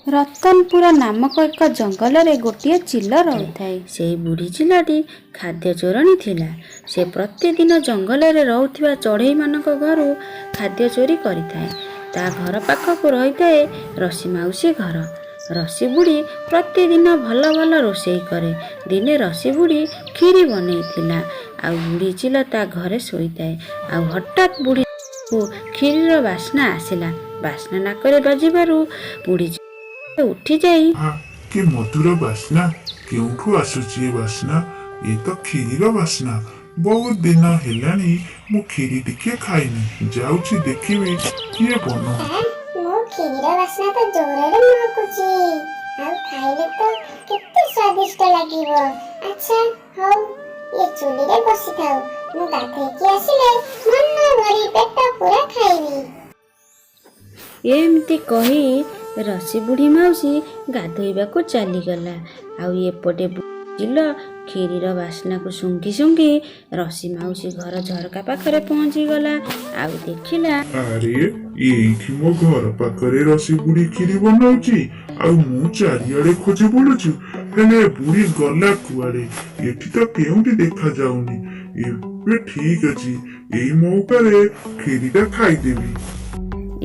ରତନପୁର ନାମକ ଏକ ଜଙ୍ଗଲରେ ଗୋଟିଏ ଚିଲ ରହୁଥାଏ। ସେଇ ବୁଢ଼ୀ ଚିଲଟି ଖାଦ୍ୟ ଚୋରଣୀ ଥିଲା। ସେ ପ୍ରତିଦିନ ଜଙ୍ଗଲରେ ରହୁଥିବା ଚଢ଼େଇମାନଙ୍କ ଘରୁ ଖାଦ୍ୟ ଚୋରି କରିଥାଏ। ତା ଘର ପାଖକୁ ରହିଥାଏ ରସି ମାଉସୀ ଘର। ରସି ବୁଢ଼ୀ ପ୍ରତିଦିନ ଭଲ ଭଲ ରୋଷେଇ କରେ। ଦିନେ ରସି ବୁଢ଼ୀ କ୍ଷୀରି ବନେଇଥିଲା। ଆଉ ବୁଢ଼ୀ ଚିଲ ତା ଘରେ ଶୋଇଥାଏ। ଆଉ ହଠାତ୍ ବୁଢ଼ୀକୁ କ୍ଷୀରିର ବାସ୍ନା ଆସିଲା। ବାସ୍ନା ନାକରେ ବାଜିବାରୁ ବୁଢ଼ୀ ଉଠି ଯାଇ କି ମଧୁର ବାସ୍ନା, କେଉଁଠୁ ଆସୁଛି ଏ ବାସ୍ନା? ଏ ତ କ୍ଷୀରିର ବାସ୍ନା। ବହୁତ ଦିନ ହେଲାଣି ମୁଁ କ୍ଷୀରି ଟିକେ ଖାଇନି। ଯାଉଛି ଦେଖିବି କିଏ ବନଉ। ମୋ କ୍ଷୀରିର ବାସ୍ନା ତ ଜୋରରେ ମହକୁଛି। ଆଉ ଖାଇଲେ ତ କେତେ ସ୍ୱାଦିଷ୍ଟ ଲାଗିବ। ଆଚ୍ଛା ହଉ, ଏ ଚୁଲିରେ ବସିଥାଉ। ମୁଁ ଗାଧେଇକି ଆସିଲେ ମନ ଭରି ପେଟ ପୁରା ଖାଇବି। ଏମିତି କହି ରସି ବୁଢ଼ୀ ମାଉସୀ ଗାଧୋଇବାକୁ ଚାଲିଗଲା। ଆଉ ଏପଟେ ଚିଲ କ୍ଷୀରିର ବାସ୍ନାକୁ ଶୁଙ୍ଘି ଶୁଙ୍ଘି ରସି ମାଉସୀ ଘର ଝରକା ପାଖରେ ପହଞ୍ଚିଗଲା। ଆଉ ଦେଖିଲା, ଆରେ ଏଇଠି ମୋ ଘର ପାଖରେ ରସି ବୁଢ଼ୀ କ୍ଷୀରି ବନାଉଛି। ଆଉ ମୁଁ ଚାରିଆଡେ ଖୋଜି ବୁଲୁଛି, ହେଲେ ବୁଢ଼ୀ ଗଲା କୁଆଡେ? ଏଠି ତ କେଉଁଠି ଦେଖା ଯାଉନି। ଏବେ ଠିକ ଅଛି, ଏଇ ମଉକାରେ କ୍ଷୀରିଟା ଖାଇଦେବି।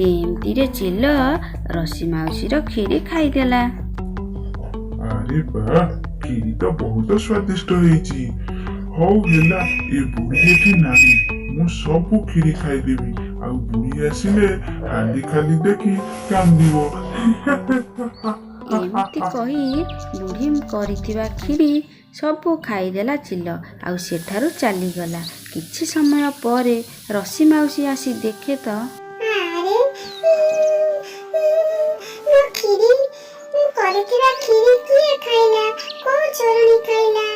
ଏମିତିରେ ଚିଲ ରସି ମାଉସୀର କ୍ଷୀରି ଖାଇଦେଲା। ଆରେ ବା, କ୍ଷୀରି ତ ବହୁତ ସ୍ୱାଦିଷ୍ଟ ହେଇଛି। ହଉ ହେଲା, ଏ ବୁଢ଼ୀ ଏଠି ନାହିଁ। ମୁଁ ସବୁ କ୍ଷୀରି ଖାଇଦେବି। ଆଉ ବୁଢ଼ୀ ଆସିଲେ ଖାଲି ଖାଲି ଦେଖି କାନ୍ଦିବ। ଏମିତି କହି ବୁଢ଼ୀ କରିଥିବା କ୍ଷୀରି ସବୁ ଖାଇଦେଲା ଚିଲ। ଆଉ ସେଠାରୁ ଚାଲିଗଲା। କିଛି ସମୟ ପରେ ରସି ମାଉସୀ ଆସି ଦେଖେ ତ, ଆରେ ମୋ କ୍ଷୀରି, ମୁଁ କରିଥିବା କ୍ଷୀରି କିଏ ଖାଇଲା? କୋଉ ଚୋରଣୀ ଖାଇଲା?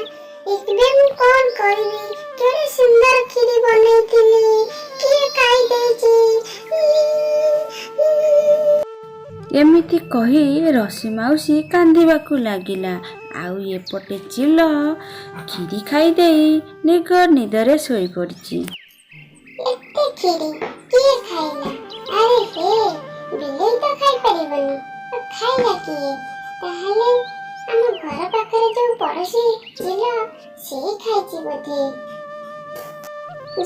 ଏବେ ମୁଁ କଣ କରିବି? କେଡ଼େ ସୁନ୍ଦର କ୍ଷୀରି ବନେଇଥିଲି, କିଏ ଖାଇଦେଇଛି? ଏମିତି କହି ରସି ମାଉସୀ କାନ୍ଦିବାକୁ ଲାଗିଲା। ଆଉ ଏପଟେ ଚିଲ କ୍ଷୀରି ଖାଇଦେଇ ନିଦରେ ଶୋଇପଡ଼ିଛି। ଏତେ କ୍ଷୀରି କିଏ ଖାଇଲା? ଆରେ ହେ, ବିଲେଇ ତ ଖାଇପାରିବନି। ଖାଇଲା କିଏ? ତାହେଲେ ଆମ ଘର ପାଖରେ ଯୋଉ ପଡ଼ୋଶୀ ଚିଲ, ସେ ଖାଇଛି ବୋଧେ।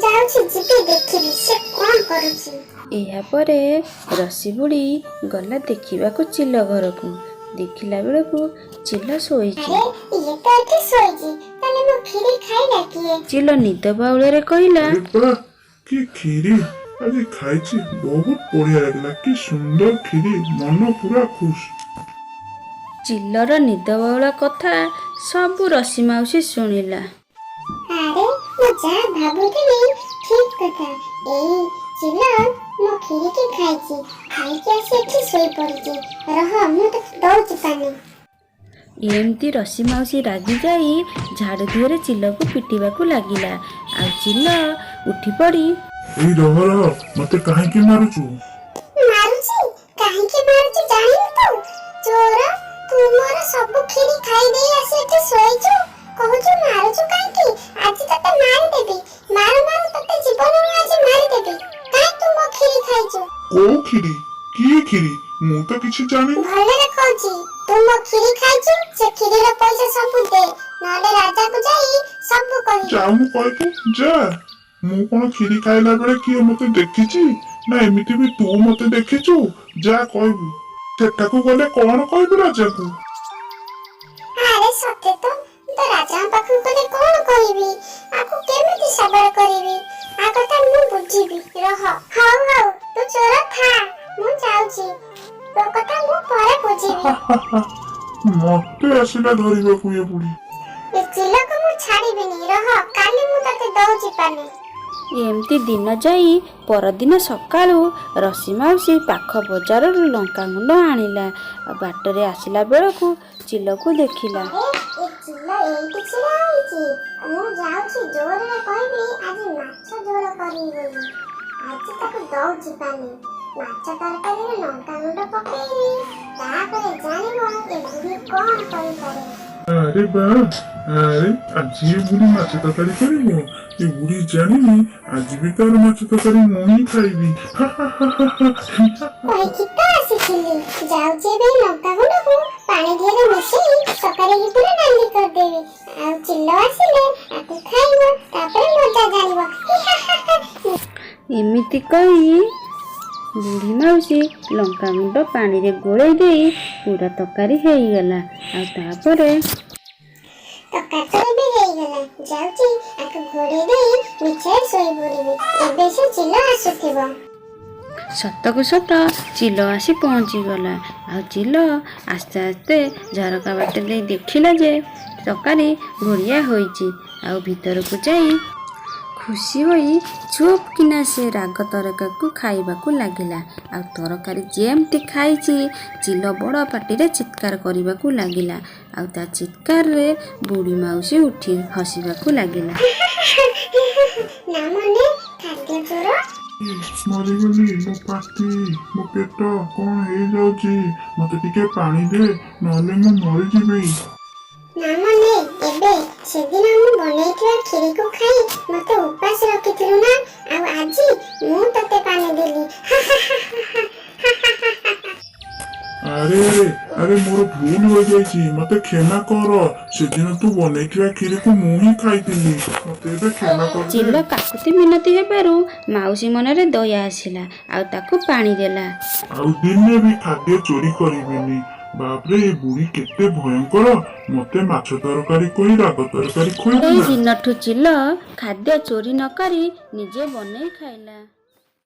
ଯାଉଛି, ଯିବି ଦେଖିବି ସେ କଣ କରୁଛି। ଏହାପରେ ରସି ବୁଢ଼ୀ ଗଲା ଦେଖିବାକୁ ଚିଲ ଘରକୁ। ଦେଖିଲା ବେଳକୁ ଚିଲ ଶୋଇଛି। ଆରେ ଇଏ ତ ଏଠି ଶୋଇଛି, ତାହେଲେ ମୋ କ୍ଷୀରି ଖାଇଲା କିଏ? ଚିଲ ନିଦ ବାଉଳରେ କହିଲା, ଆରେ ବା, କି କ୍ଷୀରି ଆଜି ଖାଇଛି, ବହୁତ ବଢିଆ ଲାଗିଲା। କି ସୁନ୍ଦର କ୍ଷୀରି, ମନ ପୁରା ଖୁସ। ଚିଲର ନିଦ ବାଉଳ କଥା ସବୁ ରସି ମାଉସୀ ଶୁଣିଲା। ଆରେ ମୁଁ ଯାହା ଭାବୁଥିଲି ଠିକ କଥା। ଏଇ ଚିଲ ମୋ କ୍ଷୀରିକି ଖାଇଛି, ଖାଇକି ଆସି ଏଠି ଶୋଇପଡ଼ିଛି। ରହ, ମୁଁ ତତେ ଦଉଛି ପାଣି। ଏମିତି ରସି ମାଉସୀ ରାଗି ଯାଇ ଝାଡୁ ଧୀରେ ଚିଲକୁ ପିଟିବାକୁ ଲାଗିଲା। ଆଉ ଚିଲ ଉଠି ପଡ଼ି, ଏଇ ରହ ରହ, ମତେ କାହିଁକି ମାରୁଛୁ? ମାରୁଛି? କାହିଁକି ମାରୁଛି ଜାଣିନି ତୁ? ଚୋର, ତୁ ମୋର ସବୁ କ୍ଷୀରି ଖାଇଦେଇ ଆସି ଏଠି ଶୋଇଛୁ, କହୁଛୁ ମାରୁଛୁ କାହିଁକି? ଆଜି ତତେ ମାରିଦେବି। ମାରୁ ମାରୁ ତତେ ଜୀବନରୁ ଆଜି ମାରିଦେବି। କାହିଁ ତୁ ମୋ କ୍ଷୀରି ଖାଇଛୁ? କୋଉ କ୍ଷୀରି? କିଏ କ୍ଷୀରି? ମୁଁ ତ କିଛି ଜାଣିନି। ଭଲରେ କହୁଛି, ତୁ ମୋ କ୍ଷୀରି ଖାଇଛୁ। ସେ କ୍ଷୀରିର ପଇସା ସବୁ ଦେ, ନହେଲେ ରାଜାକୁ ଯାଇ ସବୁ କହିବି। ଯାଉନୁ କହିବୁ, ଯା। ମୁଁ କଣ କ୍ଷୀରି ଖାଇଲା ବେଳେ କିଏ ମତେ ଦେଖିଛି? ନା ଏମିତି ବି ତୁ ମତେ ଦେଖିଛୁ? ଯା କହିବୁ। ସେଠାକୁ ଗଲେ କଣ କହିବୁ ରାଜାକୁ? ଆରେ ସତେ ତ ରାଜାଙ୍କ ପାଖକୁ ଗଲେ କଣ କହିବି? ଆକୁ କେମିତି ସବାର କରିବି? ଆ କଥା ମୁଁ ବୁଝିବି। ରହ। ହଉ ହଉ, ତୁ ଚୋର ଥା, ମୁଁ ଯାଉଛି। ତୋ କଥା ମୁଁ ପରେ ବୁଝିବି। ମତେ ଆସିଲା ଧରିବାକୁ ଏ ବୁଢ଼ୀ। ଏ ଚିଲକୁ ମୁଁ ଛାଡ଼ିବିନି। ରହ, କାଲି ମୁଁ ତତେ ଦଉଛି ପାଣି। ଏମିତି ଦିନ ଯାଇ ପରଦିନ ସକାଳୁ ରସି ମାଉସୀ ପାଖ ବଜାରରୁ ଲଙ୍କାଗୁଣ୍ଡ ଆଣିଲା। ବାଟରେ ଆସିଲା ବେଳକୁ ଚିଲକୁ ଦେଖିଲା। ଆରେ ଏ ଚିଲ ଏଇଠି ଛିଡ଼ା ହେଇଛି। ମୁଁ ଯାଉଛି ଜୋରରେ କହିବି ଆଜି ମାଛ ଝୋଳ କରିବି ବୋଲି। ଆଜି ତାକୁ ଦଉଛି ପାଣି। ମାଛ ତରକାରୀରେ ଲଙ୍କାଗୁଣ୍ଡ ପକେଇବି, ତାପରେ ଜାଣିବ ଏ ବୁଢ଼ୀ କଣ କରିପାରେ। ଆରେ ବା, ଆରେ ଆଜି ଏ ବୁଢ଼ୀ ମାଛ ତରକାରୀ କରିବ। ଏ ବୁଢ଼ୀ ଜାଣିନି ଆଜି ବି ତାର ମାଛ ତରକାରୀ ମୁଁ ହିଁ ଖାଇବି। କହିକି ତ ଆସିଥିଲି, ଯାଉଛି ଏବେ ଲଙ୍କାଗୁଣ୍ଡ ପାଣି ଦିହରେ ମିଶେଇ ତରକାରୀ ପୁରା ନାଲି କରିଦେବି। ଆଉ ଚିଲ ଆସିଲେ ଆକୁ ଖାଇବ, ତାପରେ ମଜା ଜାଣିବ। ଏମିତି କହି ବୁଢ଼ୀ ମାଉସୀ ଲଙ୍କାଗୁଣ୍ଡ ପାଣିରେ ଗୋଳେଇ ଦେଇ ପୁରା ତରକାରୀ ହେଇଗଲା। ଆଉ ତାପରେ ତରକାରୀ ତ ଏବେ ହେଇଗଲା, ଯାଉଛି ଆକୁ ଘୋଡେଇ ଦେଇ ମିଛରେ ଶୋଇ ପଡିବି। ଏବେ ସେ ଚିଲ ଆସୁଥିବ। ସତକୁ ସତ ଚିଲ ଆସି ପହଞ୍ଚିଗଲା। ଆଉ ଚିଲ ଆସ୍ତେ ଆସ୍ତେ ଝରକା ବାଟ ଦେଇ ଦେଖିଲା ଯେ ତରକାରୀ ଘୋଡ଼ିଆ ହୋଇଛି। ଆଉ ଭିତରକୁ ଯାଇ ଖୁସି ହୋଇ ଚୁପ୍ କିନା ସେ ରାଗ ତରକାରୀକୁ ଖାଇବାକୁ ଲାଗିଲା। ଆଉ ତରକାରୀ ଯେମିତି ଖାଇଛି ଚିଲ ବଡ଼ ପାଟିରେ ଚିତ୍କାର କରିବାକୁ ଲାଗିଲା। ଆଉ ତା ଚିତ୍କାରରେ ବୁଢ଼ୀ ମାଉସୀ ଉଠି ହସିବାକୁ ଲାଗିଲା। ନା ମନେ ଖାଦ୍ୟ ଚୋର। ମରିଗଲି, ମୋ ପାଟି, ମୋ ପେଟ କଣ ହେଇଯାଉଛି। ମତେ ଟିକେ ପାଣି ଦେ, ନହେଲେ ମୁଁ ମରିଯିବି। ନା ମନେ ଏବେ ସେଦିନ ମୁଁ ବନେଇଥିବା କ୍ଷୀରିକୁ ଖାଇ ମତେ ଉପାସ ରଖିଥିଲୁ ନା, ଆଉ ଆଜି ମୁଁ ତତେ ପାଣି ଦେଲି। ଆରେ ଆରେ ମୋର ଭୁଲ ହୋଇଯାଇଛି, ମତେ କ୍ଷମା କର। ସେଦିନ ତୁ ବନେଇଥିବା କ୍ଷୀରିକୁ ମୁଁ ହିଁ ଖାଇଥିଲି, ମତେ ଏବେ କ୍ଷମା ଚିଲ କରିଦେ। କାକୁତି ମିନତି ହେବାରୁ ମାଉସୀ ମନରେ ଦୟା ଆସିଲା। ଆଉ ତାକୁ ପାଣି ଦେଲା। ଆଉ ଦିନେ ବି ଖାଦ୍ୟ ଚୋରି କରିବିନି। ବାପରେ, ଏ ବୁଢୀ କେତେ ଭୟଙ୍କର। ମତେ ମାଛ ତରକାରୀ କହି ରାଗ ତରକାରୀ ସେଇ ଖୋଇଦେଲା। ଦିନଠୁ ଚିଲ ଖାଦ୍ୟ ଚୋରି ନ କରି ନିଜେ ବନେଇ ଖାଇଲା।